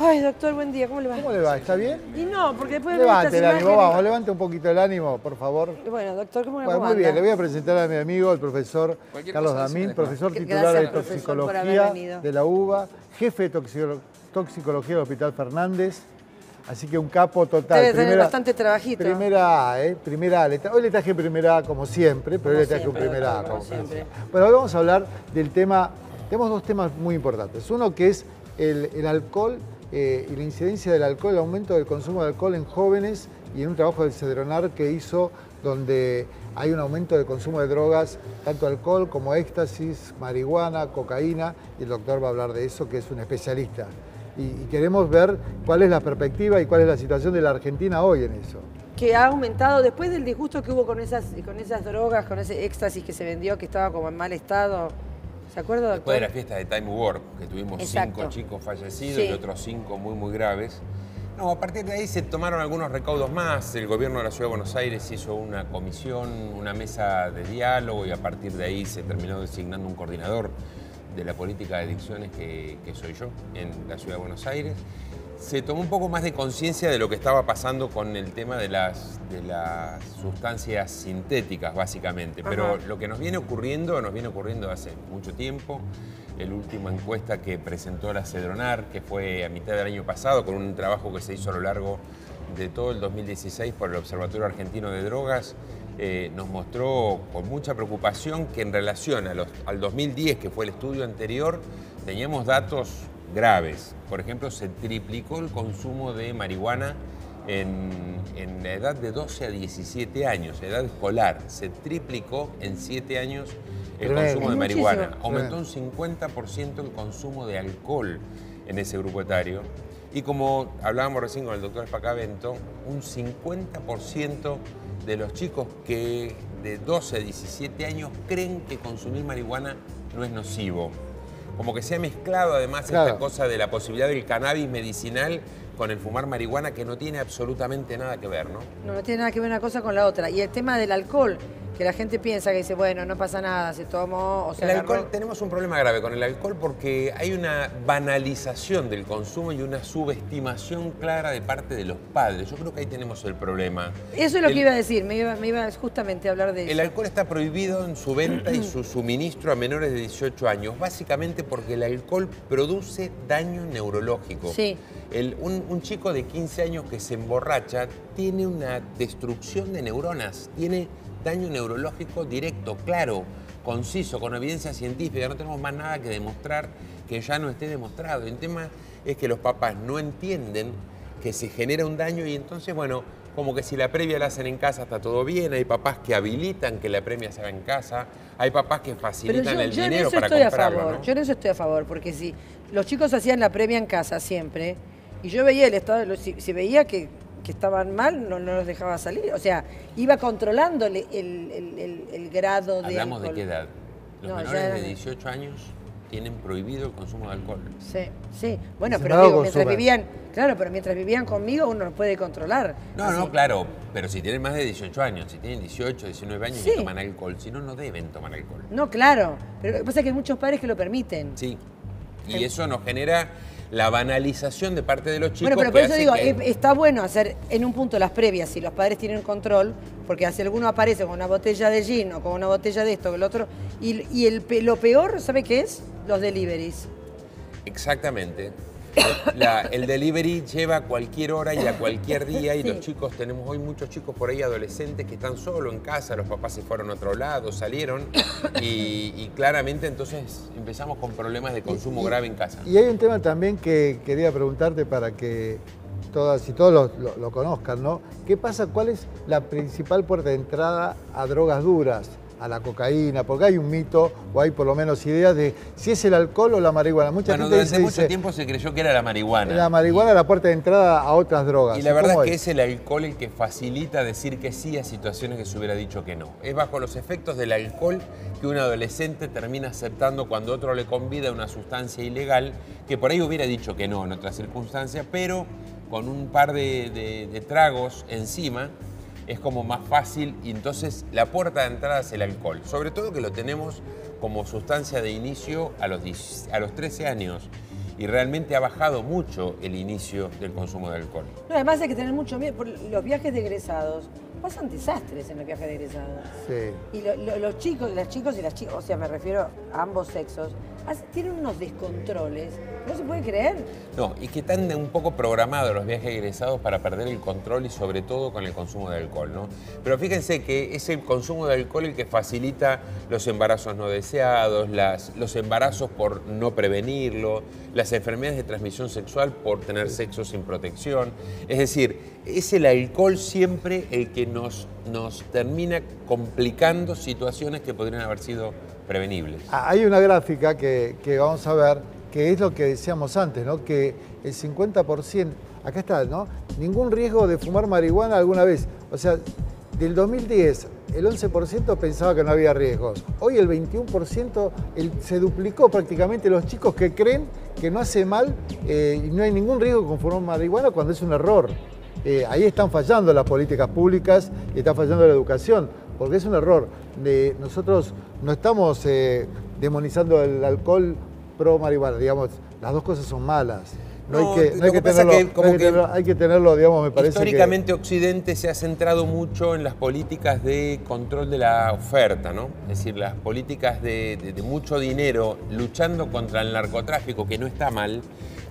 Ay, doctor, buen día, ¿cómo le va? ¿Cómo le va? ¿Está bien? Y no, porque después de ver Levante estas el ánimo, imágenes... vamos, levante un poquito el ánimo, por favor. Bueno, doctor, ¿cómo Bueno, muy bien, le voy a presentar a mi amigo, el profesor Carlos Damín, profesor titular de toxicología de la UBA, jefe de toxicología del Hospital Fernández. Así que un capo total. Debe tener bastante trabajito. Primera A, Primera A. Hoy le traje primera A como siempre, pero hoy le traje un primera A como siempre. Bueno, hoy vamos a hablar del tema, tenemos dos temas muy importantes. Uno que es el alcohol y la incidencia del alcohol, el aumento del consumo de alcohol en jóvenes y en un trabajo del Cedronar que hizo donde hay un aumento del consumo de drogas, tanto alcohol como éxtasis, marihuana, cocaína, y el doctor va a hablar de eso, que es un especialista. Y queremos ver cuál es la perspectiva y cuál es la situación de la Argentina hoy en eso. Que ha aumentado después del disgusto que hubo con esas drogas, con ese éxtasis que se vendió, que estaba como en mal estado. ¿Se acuerda, doctor? Después de la fiesta de Time Warp, que tuvimos 5 chicos fallecidos y otros 5 muy, muy graves. No, a partir de ahí se tomaron algunos recaudos más. El gobierno de la Ciudad de Buenos Aires hizo una comisión, una mesa de diálogo y a partir de ahí se terminó designando un coordinador de la política de adicciones que soy yo en la Ciudad de Buenos Aires. Se tomó un poco más de conciencia de lo que estaba pasando con el tema de las sustancias sintéticas, básicamente. Pero lo que nos viene ocurriendo hace mucho tiempo. La última encuesta que presentó la Cedronar, que fue a mitad del año pasado, con un trabajo que se hizo a lo largo de todo el 2016 por el Observatorio Argentino de Drogas, nos mostró con mucha preocupación que en relación al 2010, que fue el estudio anterior, teníamos datos graves. Por ejemplo, se triplicó el consumo de marihuana en la edad de 12 a 17 años, edad escolar. Se triplicó en 7 años el consumo de marihuana. Aumentó un 50% el consumo de alcohol en ese grupo etario. Y como hablábamos recién con el doctor Espacavento, un 50% de los chicos que de 12 a 17 años creen que consumir marihuana no es nocivo. Como que se ha mezclado además esta cosa de la posibilidad del cannabis medicinal con el fumar marihuana, que no tiene absolutamente nada que ver, ¿no? No tiene nada que ver una cosa con la otra. Y el tema del alcohol, que la gente piensa que dice, bueno, no pasa nada, se tomó o se agarró. El alcohol, tenemos un problema grave con el alcohol porque hay una banalización del consumo y una subestimación clara de parte de los padres. Yo creo que ahí tenemos el problema. Eso es lo que iba a decir, me iba justamente a hablar de eso. El alcohol está prohibido en su venta y su suministro a menores de 18 años, básicamente porque el alcohol produce daño neurológico. Sí. Un chico de 15 años que se emborracha tiene una destrucción de neuronas, tiene daño neurológico directo, claro, conciso, con evidencia científica. No tenemos más nada que demostrar que ya no esté demostrado. El tema es que los papás no entienden que se genera un daño y entonces, bueno, como que si la previa la hacen en casa está todo bien. Hay papás que habilitan que la previa se haga en casa. Hay papás que facilitan el dinero para comprarlo, ¿no? Yo en eso estoy a favor, porque si los chicos hacían la previa en casa siempre, y yo veía el estado, si veía que estaban mal, no los dejaba salir. O sea, iba controlando el grado de ¿Hablamos alcohol. de qué edad? Los menores de 18 años tienen prohibido el consumo de alcohol. Sí. Bueno, pero digo, mientras vivían conmigo uno los puede controlar. No, claro, pero si tienen más de 18 años, si tienen 18, 19 años y toman alcohol, si no, no deben tomar alcohol. No, claro, pero lo que pasa es que hay muchos padres que lo permiten. Sí, y eso nos genera la banalización de parte de los chicos. Bueno, pero por eso digo, está bueno hacer en un punto las previas si los padres tienen control, porque si alguno aparece con una botella de gin o con una botella de esto, que el otro, y lo peor, ¿sabe qué es? Los deliveries. Exactamente. El delivery lleva a cualquier hora y a cualquier día y los chicos, tenemos hoy muchos chicos por ahí adolescentes que están solo en casa, los papás se fueron a otro lado, salieron y claramente entonces empezamos con problemas de consumo grave en casa. Y hay un tema también que quería preguntarte para que todas y todos lo conozcan, ¿no? ¿Qué pasa? ¿Cuál es la principal puerta de entrada a drogas duras? A la cocaína, porque hay un mito, o hay por lo menos ideas de si es el alcohol o la marihuana. Durante mucho tiempo se creyó que era la marihuana. La marihuana es la puerta de entrada a otras drogas. Y la verdad es que es el alcohol el que facilita decir que sí a situaciones que se hubiera dicho que no. Es bajo los efectos del alcohol que un adolescente termina aceptando cuando otro le convida una sustancia ilegal, que por ahí hubiera dicho que no en otras circunstancias, pero con un par de tragos encima, es como más fácil y entonces la puerta de entrada es el alcohol. Sobre todo que lo tenemos como sustancia de inicio a los 13 años. y realmente ha bajado mucho el inicio del consumo de alcohol. No, además hay que tener mucho miedo por los viajes de egresados. Pasan desastres en los viajes de egresados. Sí. Y los chicos y las chicas, o sea, me refiero a ambos sexos, tienen unos descontroles. ¿No se puede creer? No, y que están un poco programados los viajes egresados para perder el control y sobre todo con el consumo de alcohol, ¿no? Pero fíjense que es el consumo de alcohol el que facilita los embarazos no deseados, los embarazos por no prevenirlo, las enfermedades de transmisión sexual por tener sexo sin protección. Es decir, es el alcohol siempre el que nos termina complicando situaciones que podrían haber sido prevenibles. Hay una gráfica que vamos a ver, que es lo que decíamos antes, ¿no? Que el 50%, acá está, ¿no? Ningún riesgo de fumar marihuana alguna vez. O sea, del 2010, el 11% pensaba que no había riesgos. Hoy el 21% se duplicó prácticamente los chicos que creen que no hace mal y no hay ningún riesgo con fumar marihuana cuando es un error. Ahí están fallando las políticas públicas y está fallando la educación, porque es un error. Nosotros no estamos demonizando el alcohol pro marihuana, digamos, las dos cosas son malas. Hay que tenerlo, digamos, me parece históricamente Occidente se ha centrado mucho en las políticas de control de la oferta, ¿no? Es decir, las políticas de mucho dinero luchando contra el narcotráfico, que no está mal,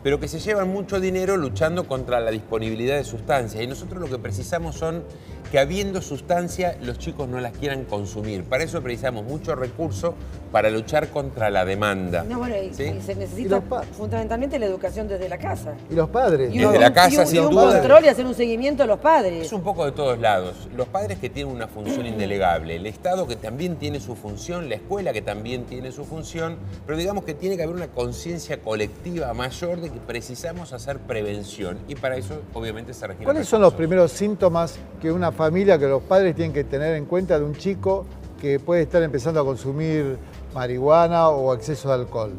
pero que se llevan mucho dinero luchando contra la disponibilidad de sustancias. Y nosotros lo que precisamos son que habiendo sustancia, los chicos no las quieran consumir. Para eso precisamos mucho recurso para luchar contra la demanda. No, bueno, y se necesita fundamentalmente la educación desde la casa. Y los padres. Desde la casa, sin duda. Un control y hacer un seguimiento a los padres. Es un poco de todos lados. Los padres que tienen una función indelegable, el Estado que también tiene su función, la escuela que también tiene su función, pero digamos que tiene que haber una conciencia colectiva mayor de que precisamos hacer prevención y para eso obviamente se requiere. ¿Cuáles son los primeros síntomas que una familia, que los padres tienen que tener en cuenta de un chico que puede estar empezando a consumir marihuana o exceso de alcohol?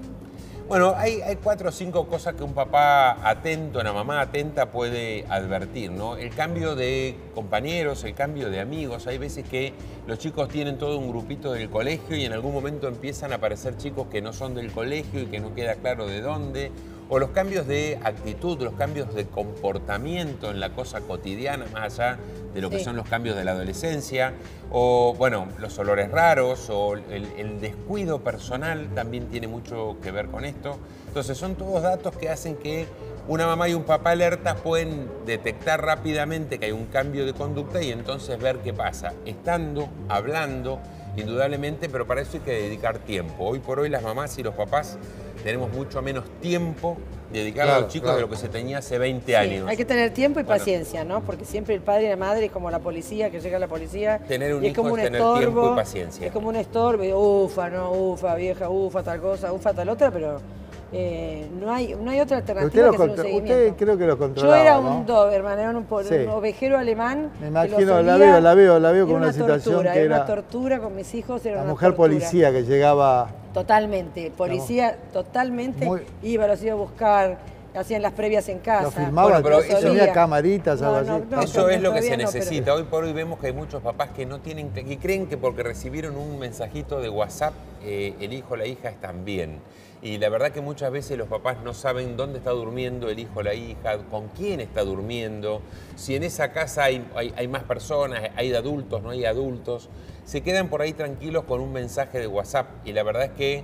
Bueno, hay 4 o 5 cosas que un papá atento, una mamá atenta puede advertir, ¿no? El cambio de compañeros, el cambio de amigos. Hay veces que los chicos tienen todo un grupito del colegio y en algún momento empiezan a aparecer chicos que no son del colegio y que no queda claro de dónde. O los cambios de actitud, los cambios de comportamiento en la cosa cotidiana, más allá de lo que son los cambios de la adolescencia. O, bueno, los olores raros o el descuido personal también tiene mucho que ver con esto. Entonces son todos datos que hacen que una mamá y un papá alertas pueden detectar rápidamente que hay un cambio de conducta y entonces ver qué pasa. Estando, hablando, indudablemente, pero para eso hay que dedicar tiempo. Hoy por hoy las mamás y los papás tenemos mucho menos tiempo dedicado a los chicos de lo que se tenía hace 20 años. Hay que tener tiempo y paciencia, ¿no? Porque siempre el padre y la madre es como la policía, que llega la policía. Tener un hijo es como un tener estorbo, tiempo y paciencia. Es como un estorbo, y ufa, no, ufa, vieja, ufa, tal cosa, ufa, tal otra, pero no hay otra alternativa que hacer un seguimiento. Usted creo que lo controlaba, Yo era ¿no? un Doberman, era un ovejero alemán. Me imagino, la veo con una situación que era una tortura con mis hijos, era una mujer tortura. Policía que llegaba. Totalmente, policía totalmente, los iba a buscar, hacían las previas en casa. Lo filmaban, pero tenía camaritas, algo así. Eso es lo que se necesita. Hoy por hoy vemos que hay muchos papás que no tienen, que creen que porque recibieron un mensajito de WhatsApp, el hijo o la hija están bien. Y la verdad que muchas veces los papás no saben dónde está durmiendo el hijo o la hija, con quién está durmiendo, si en esa casa hay más personas, hay adultos, no hay adultos. Se quedan por ahí tranquilos con un mensaje de WhatsApp y la verdad es que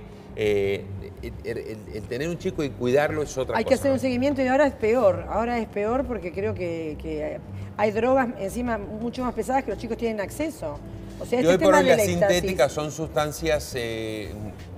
el tener un chico y cuidarlo es otra cosa. Hay que hacer un seguimiento y ahora es peor porque creo que hay drogas encima mucho más pesadas que los chicos tienen acceso. O sea, y hoy por hoy las sintéticas son sustancias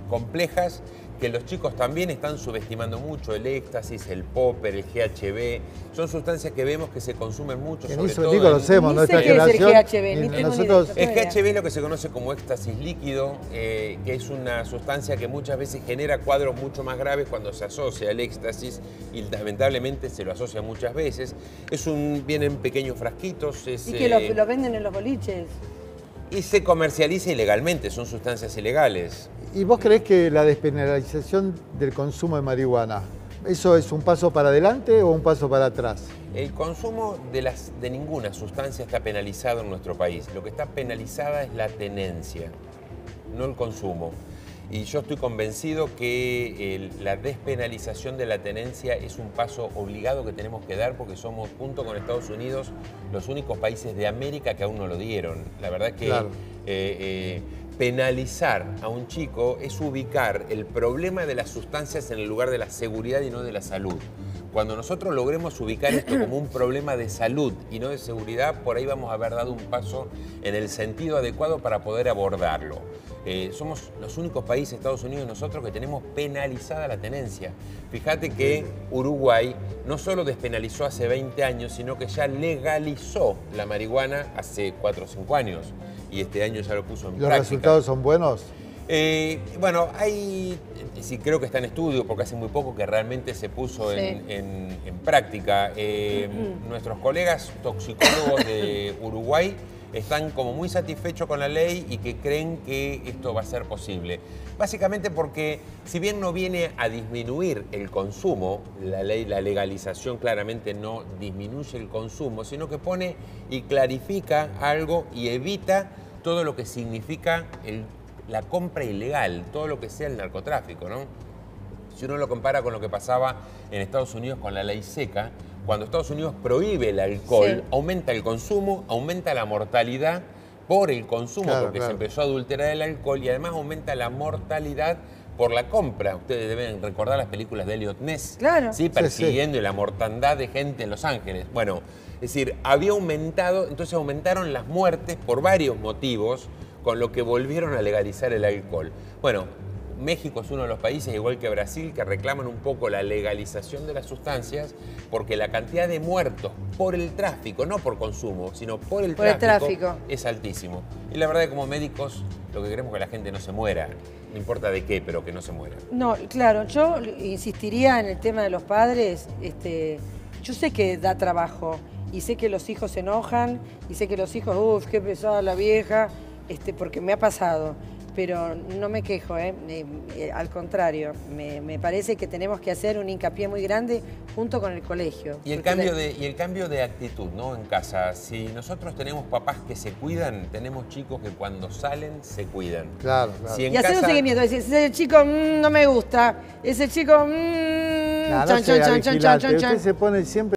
complejas que los chicos también están subestimando mucho, el éxtasis, el popper, el GHB, son sustancias que vemos que se consumen mucho, sobre todo. Ni conocemos nuestra generación. El GHB es lo que se conoce como éxtasis líquido, que es una sustancia que muchas veces genera cuadros mucho más graves cuando se asocia al éxtasis y lamentablemente se lo asocia muchas veces. Viene en pequeños frasquitos. Y que lo venden en los boliches. Y se comercializa ilegalmente, son sustancias ilegales. ¿Y vos creés que la despenalización del consumo de marihuana, eso es un paso para adelante o un paso para atrás? El consumo de ninguna sustancia está penalizado en nuestro país. Lo que está penalizada es la tenencia, no el consumo. Y yo estoy convencido que la despenalización de la tenencia es un paso obligado que tenemos que dar porque somos, junto con Estados Unidos, los únicos países de América que aún no lo dieron. La verdad es que claro. Penalizar a un chico es ubicar el problema de las sustancias en el lugar de la seguridad y no de la salud. Cuando nosotros logremos ubicar esto como un problema de salud y no de seguridad, por ahí vamos a haber dado un paso en el sentido adecuado para poder abordarlo. Somos los únicos países, Estados Unidos y nosotros, que tenemos penalizada la tenencia. Fíjate que Uruguay no solo despenalizó hace 20 años, sino que ya legalizó la marihuana hace 4 o 5 años. Y este año ya lo puso en práctica. ¿Los resultados son buenos? Bueno, sí creo que está en estudio porque hace muy poco que realmente se puso en práctica. Nuestros colegas toxicólogos de Uruguay están como muy satisfechos con la ley y que creen que esto va a ser posible. Básicamente porque si bien no viene a disminuir el consumo, la legalización claramente no disminuye el consumo, sino que pone y clarifica algo y evita todo lo que significa la compra ilegal, todo lo que sea el narcotráfico, ¿no? Si uno lo compara con lo que pasaba en Estados Unidos con la ley seca, cuando Estados Unidos prohíbe el alcohol, aumenta el consumo, aumenta la mortalidad por el consumo, porque se empezó a adulterar el alcohol y además aumenta la mortalidad por la compra. Ustedes deben recordar las películas de Elliot Ness, ¿sí? Persiguiendo la mortandad de gente en Los Ángeles. Bueno, es decir, había aumentado, entonces aumentaron las muertes por varios motivos, con lo que volvieron a legalizar el alcohol. Bueno, México es uno de los países, igual que Brasil, que reclaman un poco la legalización de las sustancias porque la cantidad de muertos por el tráfico, no por consumo, sino por el tráfico es altísimo. Y la verdad es que como médicos lo que queremos es que la gente no se muera, no importa de qué, pero que no se muera. No, claro, yo insistiría en el tema de los padres. Yo sé que da trabajo y sé que los hijos se enojan y sé que los hijos, uff, qué pesada la vieja, porque me ha pasado. Pero no me quejo, al contrario, me parece que tenemos que hacer un hincapié muy grande junto con el colegio. Y el cambio de actitud, ¿no? En casa, si nosotros tenemos papás que se cuidan, tenemos chicos que cuando salen se cuidan. Claro, claro. Si y hacer un seguimiento, decir, ese chico no me gusta, ese chico claro, chan, chan, chan, chan, chan, chan. Usted se pone siempre